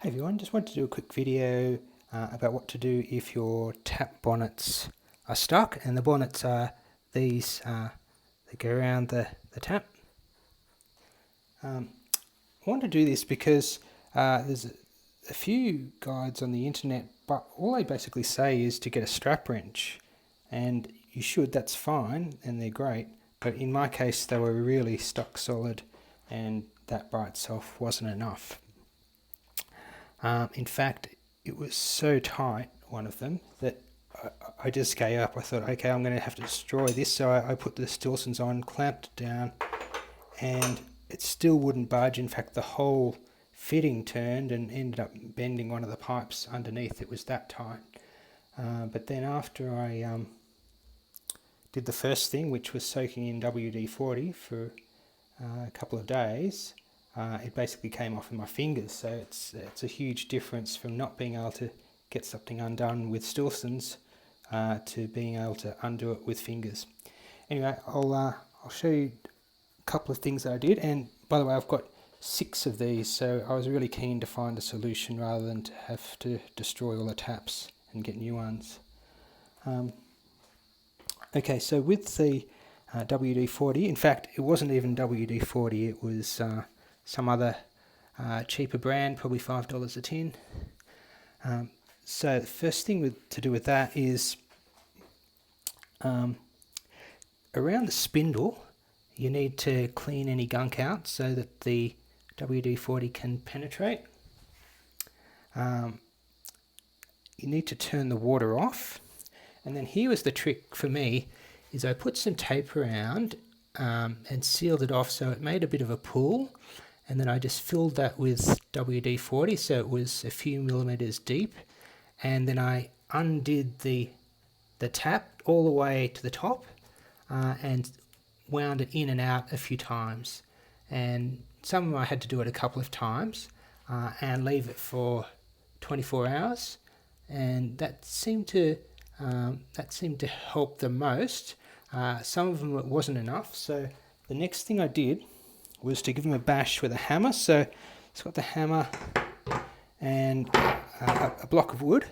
Hey everyone, just wanted to do a quick video about what to do if your tap bonnets are stuck, and the bonnets are these that go around the tap. I want to do this because there's a few guides on the internet, but all they basically say is to get a strap wrench, and you should, that's fine and they're great, but in my case they were really stuck solid and that by itself wasn't enough. In fact, it was so tight, one of them, that I just gave up. I thought, okay, I'm going to have to destroy this. So I put the Stilsons on, clamped it down, and it still wouldn't budge. In fact, the whole fitting turned and ended up bending one of the pipes underneath. It was that tight. But then after I did the first thing, which was soaking in WD-40 for a couple of days, it basically came off in my fingers. So it's a huge difference from not being able to get something undone with Stilsons to being able to undo it with fingers. Anyway, I'll show you a couple of things that I did, and by the way, I've got 6 of these, so I was really keen to find a solution rather than to have to destroy all the taps and get new ones. Okay, so with the WD-40, in fact it wasn't even WD-40, it was some other cheaper brand, probably $5 a tin. So the first thing to do with that is around the spindle you need to clean any gunk out so that the WD-40 can penetrate. You need to turn the water off, and then here was the trick for me, is I put some tape around and sealed it off so it made a bit of a pool, and then I just filled that with WD-40 so it was a few millimeters deep, and then I undid the tap all the way to the top and wound it in and out a few times, and some of them I had to do it a couple of times and leave it for 24 hours, and that seemed to help the most. Some of them it wasn't enough, so the next thing I did was to give them a bash with a hammer. So it's got the hammer and a block of wood,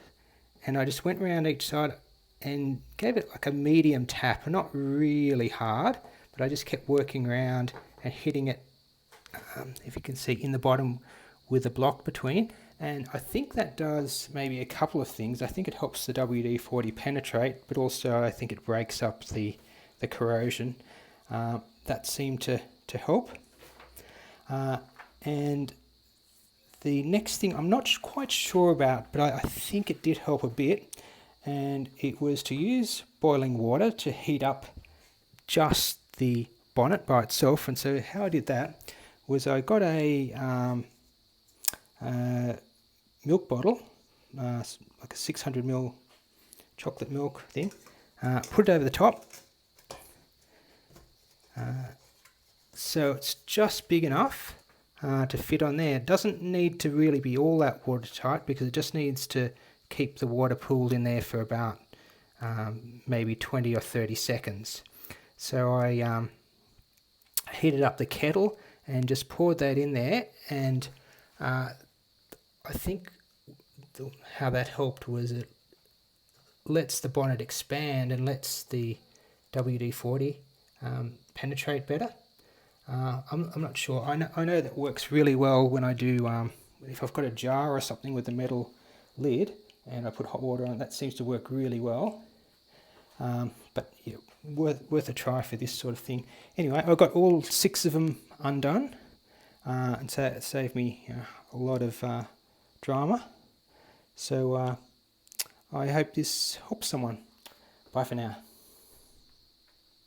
and I just went around each side and gave it like a medium tap, not really hard, but I just kept working around and hitting it, if you can see, in the bottom with a block between. And I think that does maybe a couple of things. I think it helps the WD-40 penetrate, but also I think it breaks up the corrosion. That seemed to help. And the next thing I'm not quite sure about, but I think it did help a bit, and it was to use boiling water to heat up just the bonnet by itself. And so how I did that was I got a milk bottle, like a 600ml chocolate milk thing, put it over the top, so it's just big enough to fit on there. It doesn't need to really be all that watertight, because it just needs to keep the water pooled in there for about maybe 20 or 30 seconds. So I heated up the kettle and just poured that in there, and I think how that helped was it lets the bonnet expand and lets the WD-40 penetrate better. I'm not sure. I know that works really well when I do, if I've got a jar or something with a metal lid and I put hot water on it, that seems to work really well. But yeah, worth a try for this sort of thing. Anyway, I got all 6 of them undone, and so it saved me a lot of drama. So I hope this helps someone. Bye for now.